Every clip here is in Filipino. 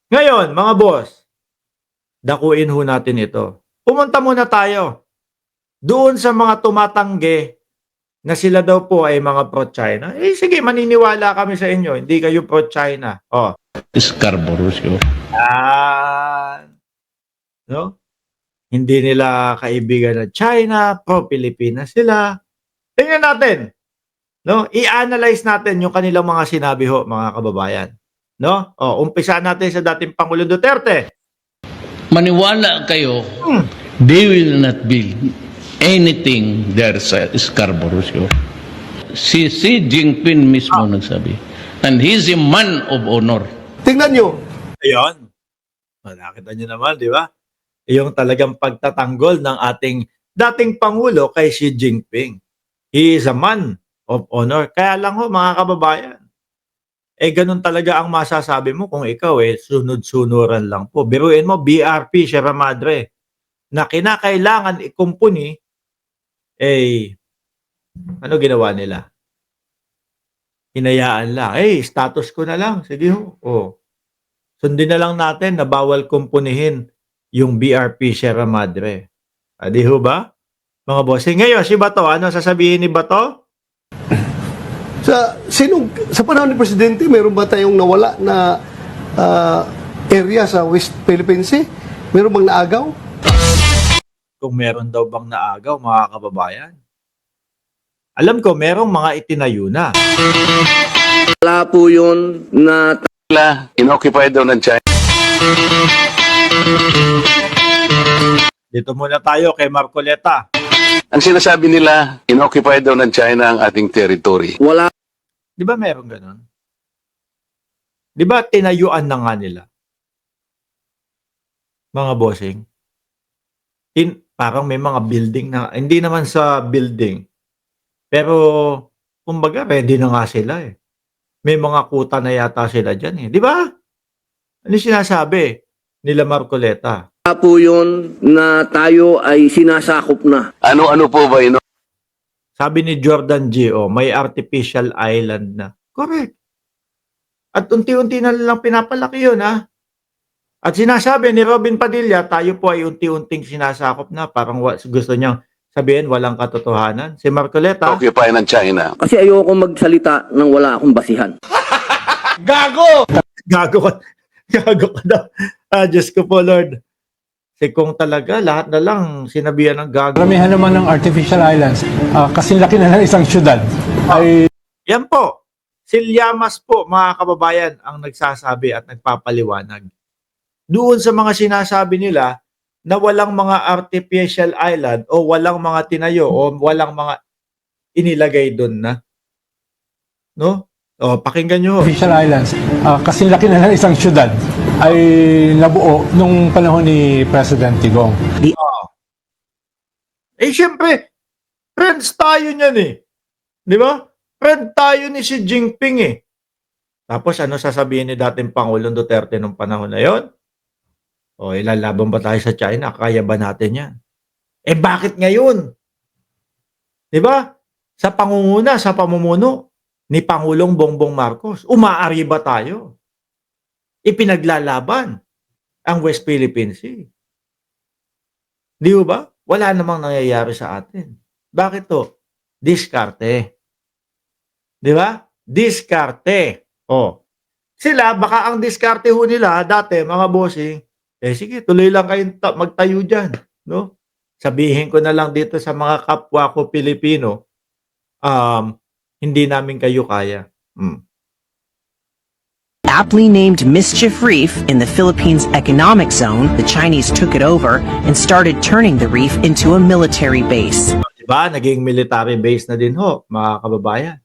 Ngayon, mga boss, dakuin ho natin ito. Pumunta muna tayo doon sa mga tumatanggi na sila daw po ay mga pro-China. Eh sige, maniniwala kami sa inyo, hindi kayo pro-China. Oh, Scarborough. yan. No? Hindi nila kaibigan ng China, pro-Pilipinas sila. Tingnan natin. No? I-analyze natin yung kanilang mga sinabi ho, mga kababayan. No? Oh, umpisa natin sa dating Pangulong Duterte. Maniwala kayo, they will not build anything there sa Scarborough. Si Xi Jinping mismo nagsabi. And he's a man of honor. Tingnan nyo. Ayun. Nakita nyo naman, di ba? Yung talagang pagtatanggol ng ating dating Pangulo kay Xi Jinping. He is a man of honor. Kaya lang ho, mga kababayan, eh ganun talaga ang masasabi mo kung ikaw sunod-sunuran lang po. Biruin mo, BRP, Sierra Madre, na kinakailangan ikumpuni, ano ginawa nila? Hinayaan lang. Status ko na lang. Sige ho. Oh. Sundin na lang natin na bawal kumpunihin yung BRP Sierra Madre. Di ho ba? Mga bossing. Ngayon, si Bato, ano sasabihin ni Bato? Sa panahon ni Presidente, meron ba tayong nawala na area sa West Philippine Sea? Meron bang naagaw? Kung meron daw bang naagaw, mga kababayan. Alam ko, merong mga itinayo na. Wala po yun na Inoccupied daw ng China. Dito muna tayo kay Marcoleta. Ang sinasabi nila, inoccupied daw ng China ang ating territory. wala Di ba meron ganun? Di ba tinayuan na nga nila? Mga bossing. Parang may mga building na, hindi naman sa building. Pero, kumbaga, ready na nga sila eh. May mga kuta na yata sila dyan eh. Di ba? Ano sinasabi nila Marcoleta? po yun na tayo ay sinasakop na. Ano-ano po ba Sabi ni Jordan G, may artificial island na. Correct. At unti-unti na lang pinapalaki yun, ha? At sinasabi ni Robin Padilla, tayo po ay unti-unting sinasakop na. Parang gusto niyang sabihin, walang katotohanan. Si Marcoleta, occupy ng China? Kasi ayoko magsalita nang wala akong basihan. gago ka. Gago ka daw. Diyos ko po, Lord. Kasi kung talaga, lahat na lang sinabihan ng gago. Karamihan naman ng artificial islands, kasi laki na ng isang syudad, ay Yan po. Si Llamas po, mga kababayan, ang nagsasabi at nagpapaliwanag. Doon sa mga sinasabi nila na walang mga artificial island o walang mga tinayo o walang mga inilagay doon na. No? Pakinggan nyo. artificial islands, kasi laki na ng isang syudad, ay nabuo nung panahon ni President Digong. Siyempre, friends tayo niyan eh. Di ba? Friend tayo ni Xi Jinping eh. Tapos ano sasabihin ni dating Pangulong Duterte nung panahon na yon? Ilalaban ba tayo sa China? Kaya ba natin yan? Bakit ngayon? Di ba? Sa pangunguna, sa pamumuno ni Pangulong Bongbong Marcos, umaari ba tayo? Ipinaglalaban ang West Philippine Sea. Di ba? Wala namang nangyayari sa atin. Bakit to? Diskarte. Di ba? Diskarte. Sila, baka ang diskarte ho nila, dati, mga bossing, sige, tuloy lang kayong magtayo dyan. No? Sabihin ko na lang dito sa mga kapwa ko Pilipino, hindi namin kayo kaya. Aptly named Mischief Reef in the Philippines economic zone, the Chinese took it over and started turning the reef into a military base. Diba? Naging military base na din ho, mga kababayan.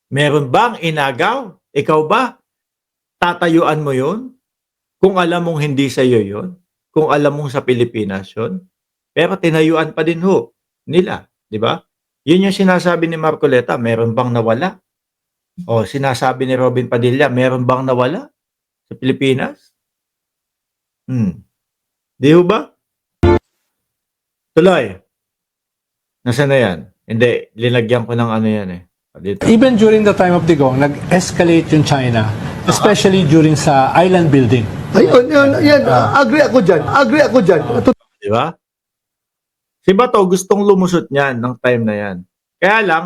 Meron bang inagaw? Ikaw ba? Tatayuan mo yun? Kung alam mong hindi sa iyo yun? Kung alam mong sa Pilipinas yun? Pero tinayuan pa din ho nila. Diba? Yun yung sinasabi ni Marcoleta, meron bang nawala? Sinasabi ni Robin Padilla, meron bang nawala sa Pilipinas? Di ho ba? Tuloy. Nasaan na yan? Hindi, linagyan ko ng ano yan eh. Dito. Even during the time of Digong, nag-escalate yung China especially during sa island building. Ayun, yan, agree ako dyan. Agree ako dyan. Di ba? Si Bato gustong lumusot niyan ng time na yan. Kaya lang,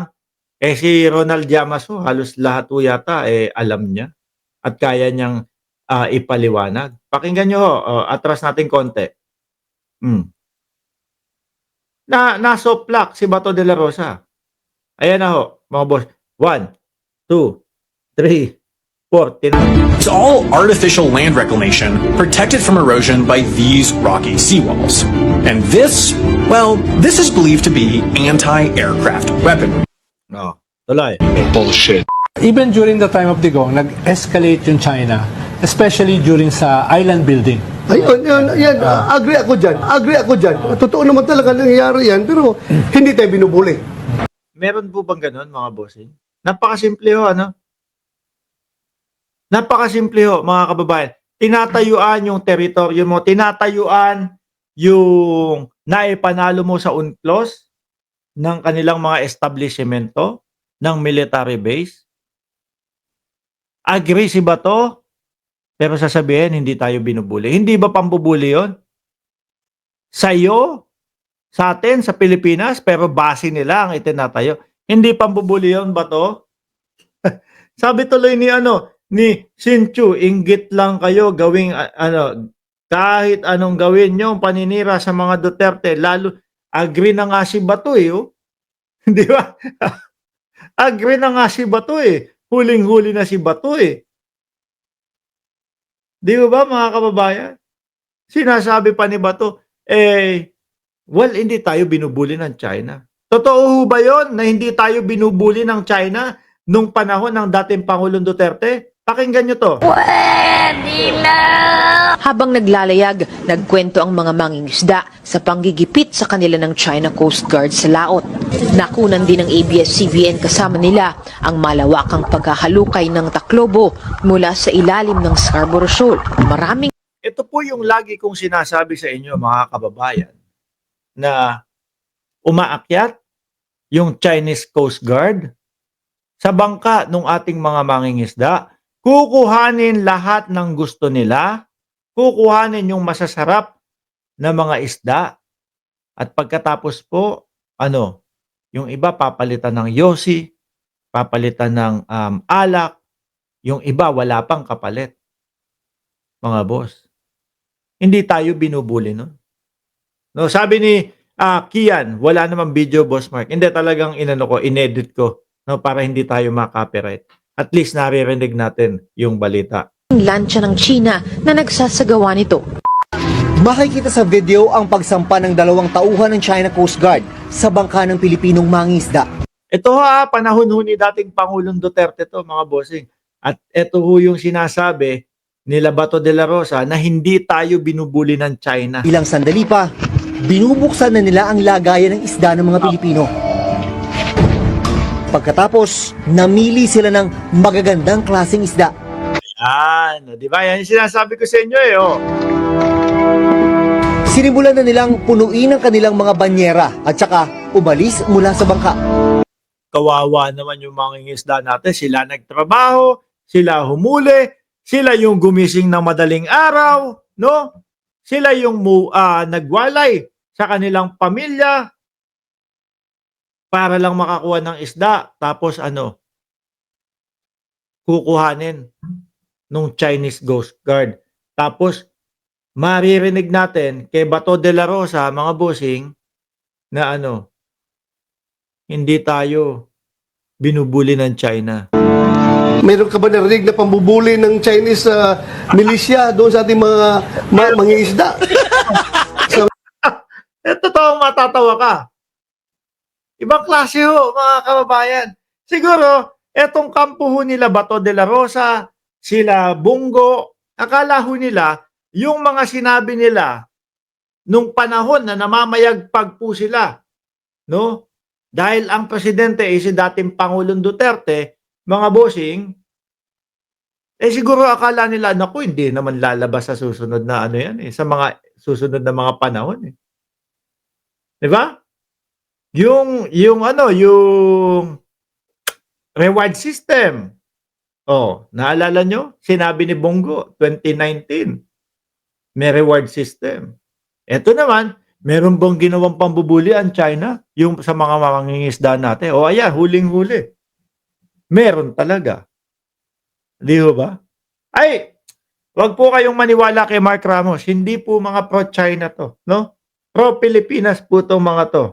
si Ronald Llamas halos lahat yata alam niya at kaya niyang ipaliwanag. Pakinggan niyo atras natin konti. Nasoplak si Bato de la Rosa. Ayan na mga boss. 1, 2, 3, 4. It's all artificial land reclamation protected from erosion by these rocky seawalls. And this, well, this is believed to be anti-aircraft weapon. Tuloy. Bullshit. Even during the time of Digong, nag-escalate yung China, especially during sa island building. Ayun, yan, agree ako dyan. Agree ako dyan. Totoo naman talaga nangyayari yan, pero hindi tayo binubuli. Meron po bang ganun, mga bossing? Napakasimple ano? Napakasimple mga kababayan. Tinatayuan yung teritoryo mo, tinatayuan yung naipanalo mo sa UNCLOS ng kanilang mga establishmento, ng military base. Agree si Bato, pero sasabihin, hindi tayo binubuli. Hindi ba pambubuli yun? Sa'yo, sa atin, sa Pilipinas, pero base nila ang itinatayo. Hindi pambubuli yun, Bato? Sabi tuloy ni Sinchu, inggit lang kayo gawing kahit anong gawin nyo, paninira sa mga Duterte, lalo, agree na nga si Bato Di ba? Agree na nga si Bato Huling-huli na si Bato Di ba mga kababayan? Sinasabi pa ni Bato, well, hindi tayo binubuli ng China. Totoo ba yon na hindi tayo binubuli ng China nung panahon ng dating Pangulong Duterte? Pakinggan nyo to. Habang naglalayag, nagkwento ang mga mangingisda sa panggigipit sa kanila ng China Coast Guard sa laot. Nakunan din ng ABS-CBN kasama nila ang malawakang paghahalukay ng Taclobo mula sa ilalim ng Scarborough Shoal. Maraming Ito po yung lagi kong sinasabi sa inyo mga kababayan na umaakyat yung Chinese Coast Guard sa bangka ng ating mga mangingisda. Kukuhanin lahat ng gusto nila, kukuhanin yung masasarap na mga isda, at pagkatapos po, yung iba papalitan ng yosi, papalitan ng alak, yung iba wala pang kapalit. Mga boss, hindi tayo binubuli nun. No, sabi ni Kian, wala namang video, Boss Mark. Hindi, talagang inedit ko para hindi tayo ma-copyright. At least naririnig natin yung balita. lansya ng China na nagsasagawa nito. Makikita sa video ang pagsampa ng 2 tauhan ng China Coast Guard sa bangka ng Pilipinong mangingisda. Ito panahon ni dating Pangulong Duterte to, mga bossing. At ito yung sinasabi nila Bato de la Rosa na hindi tayo binubuli ng China. Ilang sandali pa, binubuksan na nila ang lagayan ng isda ng mga Pilipino. Pagkatapos, namili sila ng magagandang klaseng isda. Yan, di ba? Yan yung sinasabi ko sa inyo Sinimulan na nilang punuin ang kanilang mga banyera at saka umalis mula sa bangka. Kawawa naman yung mga isda natin. Sila nagtrabaho, sila humuli, sila yung gumising ng madaling araw, no? Sila yung nagwalay sa kanilang pamilya para lang makakuha ng isda. Tapos kukuhanin nung Chinese Coast Guard. Tapos maririnig natin kay Bato de la Rosa, mga bossing, na hindi tayo binubuli ng China. Meron ka ba narinig na pambubuli ng Chinese militia doon sa ating mga mangingisda? Totoong matatawa ka. Ibang klase mga kababayan. Siguro, etong kampo nila Bato de la Rosa, sila Bungo, akala nila, yung mga sinabi nila nung panahon na namamayagpag po sila, no? Dahil ang presidente ay si dating Pangulong Duterte, mga bossing, siguro akala nila, naku, hindi naman lalabas sa susunod na sa mga susunod na mga panahon. Di ba? Yung reward system. Oh, naalala nyo? Sinabi ni Bongo, 2019, may reward system. Ito naman, meron bang ginawang pambubuli ang China? Yung sa mga mangingisda natin. O ayan, huling-huli. Meron talaga. Di ba? Ay, wag po kayong maniwala kay Mark Ramos. Hindi po mga pro-China to. No? Pro-Pilipinas po itong mga to.